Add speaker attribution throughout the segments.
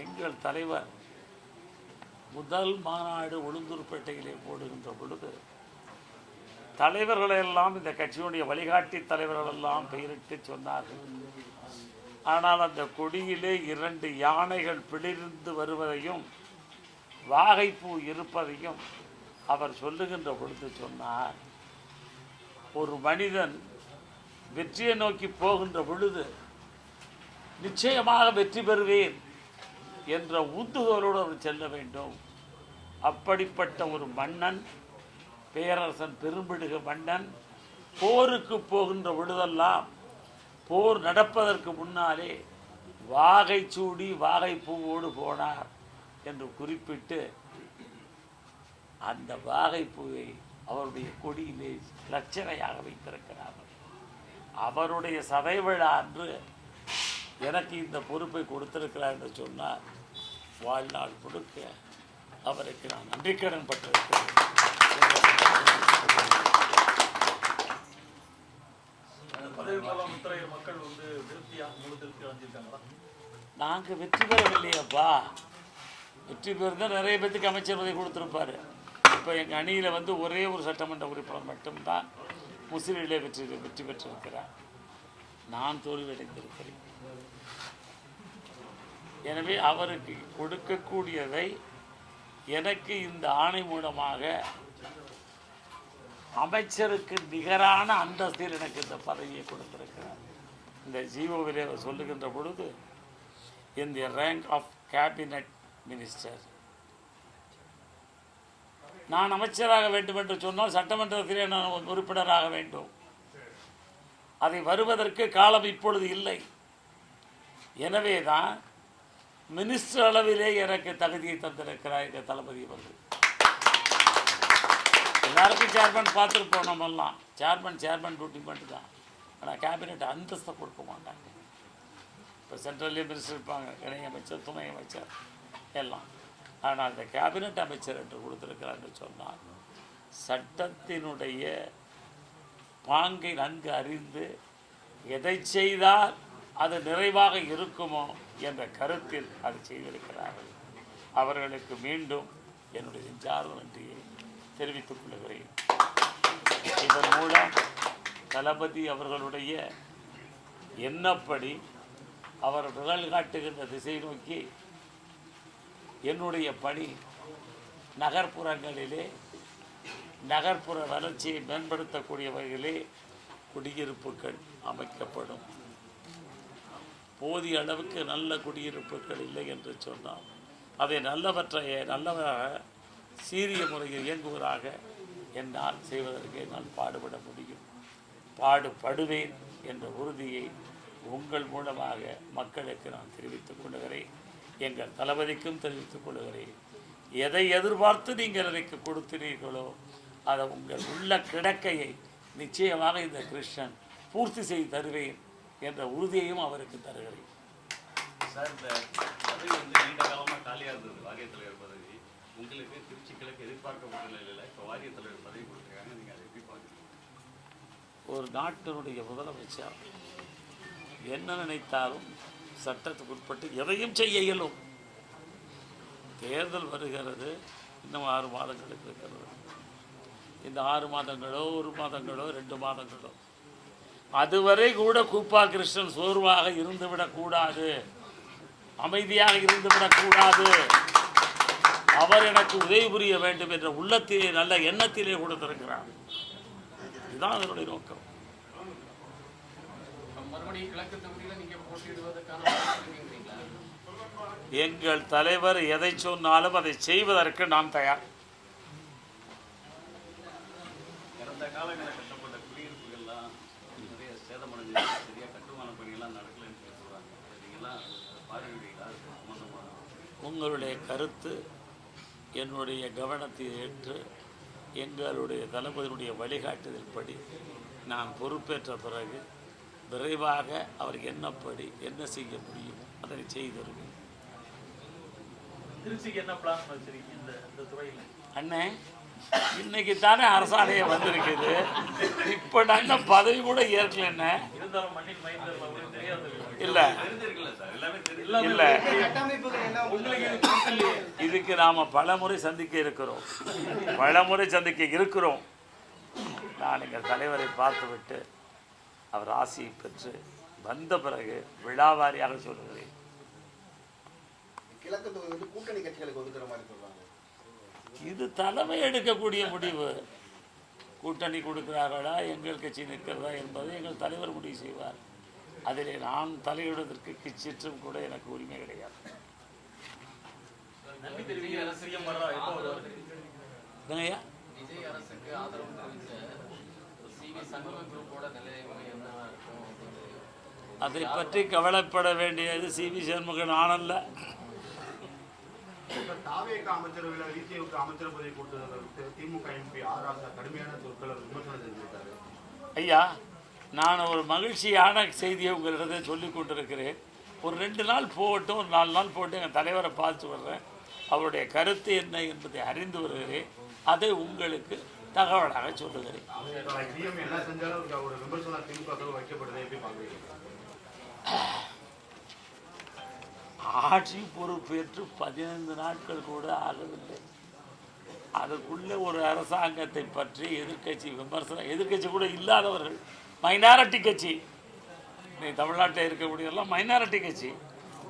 Speaker 1: எங்கள் தலைவர் முதல் மாநாடு உளுந்தூர்பேட்டையிலே போடுகின்ற பொழுது தலைவர்களெல்லாம் இந்த கட்சியினுடைய வழிகாட்டி தலைவர்களெல்லாம் பெயரிட்டு சொன்னார்கள். ஆனால் அந்த கொடியிலே 2 யானைகள் பிளிர்ந்து வருவதையும் வாகைப்பூ இருப்பதையும் அவர் சொல்லுகின்ற பொழுது சொன்னார், ஒரு மனிதன் வெற்றியை நோக்கி போகின்ற பொழுது நிச்சயமாக வெற்றி பெறுவேன் என்ற உந்துதலோடு அவர் செல்ல வேண்டும். அப்படிப்பட்ட ஒரு மன்னன், பேரரசன், பெரும்பிடுக மன்னன் போருக்கு போகின்ற பொழுதெல்லாம் போர் நடப்பதற்கு முன்னாலே வாகை சூடி வாகை பூவோடு போனார் என்று குறிப்பிட்டு அந்த வாகை பூவை அவருடைய கொடியிலே லட்சணையாக வைத்திருக்கிறார்கள். அவருடைய சதை விழா அன்று எனக்கு இந்த பொறுப்பை கொடுத்திருக்கிறார் என்று சொன்னார். வாழ்நாள் முழுக்க அவருக்கு நான் நன்றிக்கடன் பட்டிருக்கிறேன். நாங்கள் வெற்றி பெறவில்லையப்பா. வெற்றி பெறுந்தால் நிறைய பேருக்கு அமைச்சர் பதவி கொடுத்துருப்பாரு. இப்போ எங்கள் அணியில் ஒரே ஒரு சட்டமன்ற உறுப்பினர் மட்டும்தான் முஸ்லீமிலே வெற்றி பெற்றிருக்கிறார். நான் தோல்வியடைந்திருக்கிறேன். எனவே அவருக்கு கொடுக்கக்கூடியதை எனக்கு இந்த ஆணை மூலமாக அமைச்சருக்கு நிகரான அந்தஸ்தில் எனக்கு இந்த பதவியை கொடுத்திருக்கிறார். இந்த ஜிஓவிலே சொல்லுகின்ற பொழுது in the rank of cabinet minister, நான் அமைச்சராக வேண்டும் என்று சொன்னால் சட்டமன்றத்திலே நான் உறுப்பினராக வேண்டும். அதை வருவதற்கு காலம் இப்பொழுது இல்லை. எனவே தான் மினிஸ்டர் அளவிலே எனக்கு தகுதியை தந்திருக்கிறார் எங்கள் தளபதி அவர்கள். எல்லாருக்கும் சேர்மன் பார்த்துருப்போம். நம்மெல்லாம் சேர்மன் டியூட்டி மட்டும் தான். ஆனால் கேபினெட் அந்தஸ்தை கொடுக்க மாட்டாங்க. இப்போ சென்ட்ரல்லே மினிஸ்டர் இருப்பாங்க, இணையமைச்சர், துணை அமைச்சர் எல்லாம். ஆனால் அந்த கேபினெட் அமைச்சர் என்று கொடுத்துருக்கிறார் என்று சொன்னால் சட்டத்தினுடைய பாங்கை நன்கு அறிந்து எதை செய்தால் அது நிறைவாக இருக்குமோ என்ற கருத்தில் அது செய்திருக்கிறார்கள். அவர்களுக்கு மீண்டும் என்னுடைய நெஞ்சார்ந்த நன்றியை தெரிவித்துக் கொள்கிறேன். இதன் மூலம் தளபதி அவர்களுடைய எண்ணப்படி அவர் விரல் காட்டுகின்ற திசை நோக்கி என்னுடைய பணி நகர்ப்புறங்களிலே நகர்ப்புற வளர்ச்சியை மேம்படுத்தக்கூடிய வகையிலே குடியிருப்புகள் அமைக்கப்படும். போதிய அளவுக்கு நல்ல குடியிருப்புகள் இல்லை என்று சொன்னால் அதை நல்லவராக சீரிய முறையில் இயங்குவதாக என்னால் செய்வதற்கு நான் பாடுபட முடியும். பாடுபடுவேன் என்ற உறுதியை உங்கள் மூலமாக மக்களுக்கு நான் தெரிவித்துக் கொள்கிறேன். எங்கள் தளபதிக்கும் தெரிவித்துக் கொள்கிறேன். எதை எதிர்பார்த்து நீங்கள் எனக்கு கொடுத்தீர்களோ அதை உங்கள் உள்ள கிடக்கையை நிச்சயமாக இந்த கிருஷ்ணன் பூர்த்தி செய்து தருவேன் என்ற உறுதியையும் அவருக்கு தருகிறேன்.
Speaker 2: சார், இந்த பதவி நீண்ட காலமாக காலியாக இருந்தது, வாரிய தலைவர் பதவி. உங்களுக்கு திருச்சி கிழக்கு எதிர்பார்க்கப்பட்ட நிலையில் இப்போ வாரிய தலைவர் பதவி கொடுத்துருக்காங்க. நீங்கள் அதை எப்படி பார்க்குறீங்க?
Speaker 1: ஒரு நாட்டினுடைய முதலமைச்சர் என்ன நினைத்தாலும் சட்டத்துக்கு உட்பட்டு எதையும் செய்ய இயலும். தேர்தல் வருகிறது, இன்னும் 6 மாதங்களுக்கு இருக்கிறது. இந்த 6 மாதங்களோ 1 மாதங்களோ 2 மாதங்களோ அதுவரை கூட கூப்பா கிருஷ்ணன் சோர்வாக இருந்துவிடக்கூடாது, அமைதியாக இருந்துவிடக்கூடாது. அவர் எனக்கு உதவி புரிய வேண்டும் என்ற உள்ளத்திலே நல்ல எண்ணத்திலே கொடுத்திருக்கிறார். இதுதான் அதனுடைய நோக்கம். எங்கள் தலைவர் எதை சொன்னாலும் அதை செய்வதற்கு நாம் தயார்.
Speaker 2: கடந்த காலங்களில் கட்டப்பட்ட குடியிருப்புகள்லாம் நிறைய சேதமடைஞ்சு சரியாக கட்டுமான பணிகள்லாம் நடக்கலைன்னு சொல்கிறாங்க. நீங்கள்லாம் பார்வையிடுவீங்களா?
Speaker 1: உங்களுடைய கருத்து என்னுடைய கவனத்தை ஏற்று எங்களுடைய தளபதியினுடைய வழிகாட்டுதல்படி நான் பொறுப்பேற்ற பிறகு விரைவாக அவர் என்னப்படி என்ன செய்ய முடியுமோ அதை செய்திருக்கேன்.
Speaker 3: திருச்சிக்கு என்ன பிளான் வச்சிருக்கீங்க இந்த துறையில்?
Speaker 1: அண்ணே, இன்னைக்கு தானே அரசாணையை வந்திருக்குது. இப்போ நாங்கள் பதவி கூட ஏற்கல. என்ன
Speaker 3: இருந்தாலும் மண்ணின் மைந்தர்கள் அவங்களுக்கு தெரியாது.
Speaker 1: இல்லை
Speaker 2: தெரிஞ்சிருக்குல்ல சார், எல்லாமே தெரியும்.
Speaker 1: இல்லை,
Speaker 4: கட்டமைப்புகள் எல்லாம்
Speaker 3: உங்களுக்கு இது புதுசில்லையே.
Speaker 1: இதுக்கு நாம் பலமுறை சந்திக்க இருக்கிறோம். நான் எங்கள் தலைவரை பார்த்துவிட்டு அவர் ஆசியை பெற்று வந்த பிறகு விழாவாரியாக சொல்லுகிறேன்.
Speaker 4: கிழக்கு தொகுதி வந்து கூட்டணி கட்சிகளுக்கு ஒதுக்குற மாதிரி சொல்றாங்க.
Speaker 1: இது தலைமை எடுக்கக்கூடிய முடிவு. கூட்டணி கொடுக்கிறார்களா, எங்கள் கட்சி நிற்கிறதா என்பதை எங்கள் தலைவர் முடிவு செய்வார். அதிலே நான் தலையிடுவதற்கு கிச்சிற்றும் கூட எனக்கு உரிமை கிடையாது.
Speaker 3: நன்றி தெரிவிக்க சிஎம் வர்றா எப்போ வருவாரு?
Speaker 1: என்னங்கய்யா?
Speaker 5: விஜய் அரசுக்கு ஆதரவு தெரிவித்த சிவி சண்முக குரூப்போட நிலைமை என்னவா இருக்கும் அப்படிங்கிறது
Speaker 1: அதை பற்றி கவலைப்பட வேண்டியது சிவி சண்முகன் ஆனல்ல.
Speaker 6: தாவேக அமைச்சரவையில் விஜய்க்கு அமைச்சர் பதவி கொடுத்தது திமுக எம்பி ஆர் ராசா கடுமையான சொற்களை விமர்சனம் செஞ்சிருக்காரு.
Speaker 1: ஐயா, நான் ஒரு மகிழ்ச்சியான செய்தியை உங்களிடத்தை சொல்லிக் கொண்டிருக்கிறேன். ஒரு 2 நாள் போகட்டும், ஒரு 4 நாள் போட்டு எங்கள் தலைவரை பார்த்து வர்றேன். அவருடைய கருத்து என்ன என்பதை அறிந்து வருகிறேன். அதை உங்களுக்கு தகவலாக சொல்லுகிறேன்.
Speaker 6: சிஎம் என்ன செஞ்சாலும் ஒரு விமர்சனம் திமுக வைக்கப்படுது, எப்படி பார்க்குறீங்க?
Speaker 1: ஆட்சி பொறுப்பேற்று 15 நாட்கள் கூட ஆகவில்லை. அதுக்குள்ளே ஒரு அரசாங்கத்தை பற்றி எதிர்க்கட்சி விமர்சனம், எதிர்க்கட்சி கூட இல்லாதவர்கள், மைனாரிட்டி கட்சி, தமிழ்நாட்டில் இருக்கக்கூடியதெல்லாம் மைனாரிட்டி கட்சி,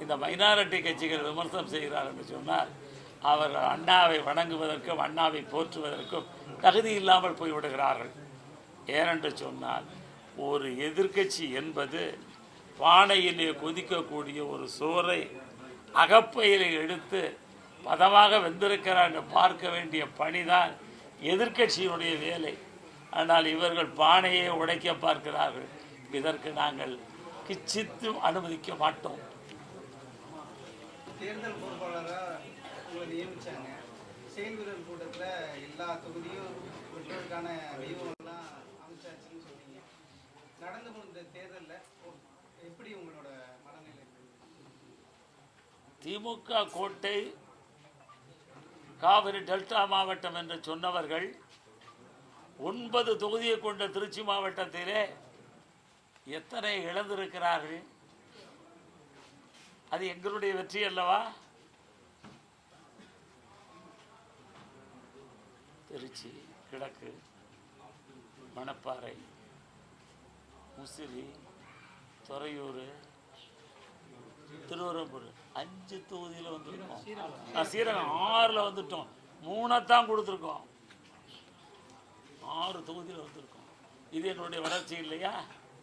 Speaker 1: இந்த மைனாரிட்டி கட்சிகள் விமர்சனம் செய்கிறார்கள் என்று சொன்னால் அவர்கள் அண்ணாவை வணங்குவதற்கும் அண்ணாவை போற்றுவதற்கும் தகுதி இல்லாமல் போய்விடுகிறார்கள். ஏனென்று சொன்னால் ஒரு எதிர்க்கட்சி என்பது பானையிலே கொதிக்கக்கூடிய ஒரு சோறை அகப்பையில் எடுத்து பதமாக வெந்திருக்கிறார் என்று பார்க்க வேண்டிய பணிதான் எதிர்க்கட்சியினுடைய வேலை. ஆனால் இவர்கள் பானையை உடைக்க பார்க்கிறார்கள். இதற்கு நாங்கள் கிச்சித்தும் அனுமதிக்க மாட்டோம்.
Speaker 4: தேர்தல் பொறுப்பாளராக உங்களை நியமிச்சாங்க. செயல் வீரர் கூட்டத்தில் எல்லா தொகுதியும் வெற்றுவதற்கான வியூகங்கள்லாம் அமைச்சாச்சுன்னு சொன்னீங்க. நடந்து முடிந்த தேர்தலில் எப்படி உங்களோட மனநிலை?
Speaker 1: திமுக கோட்டை காவிரி டெல்டா மாவட்டம் என்று சொன்னவர்கள் 9 தொகுதியை கொண்ட திருச்சி மாவட்டத்திலே எத்தனை இழந்திருக்கிறார்கள்? அது எங்களுடைய வெற்றி அல்லவா? திருச்சி கிழக்கு, மணப்பாறை, முசிறி, துறையூர், திருவரம்பூர் 5 தொகுதியில் வந்துருக்கோம். சீரகம் 6ல் வந்துட்டோம். 3 கொடுத்துருக்கோம். 6 தொகுதியில் வந்திருக்கோம். இது என்னுடைய வளர்ச்சி இல்லையா?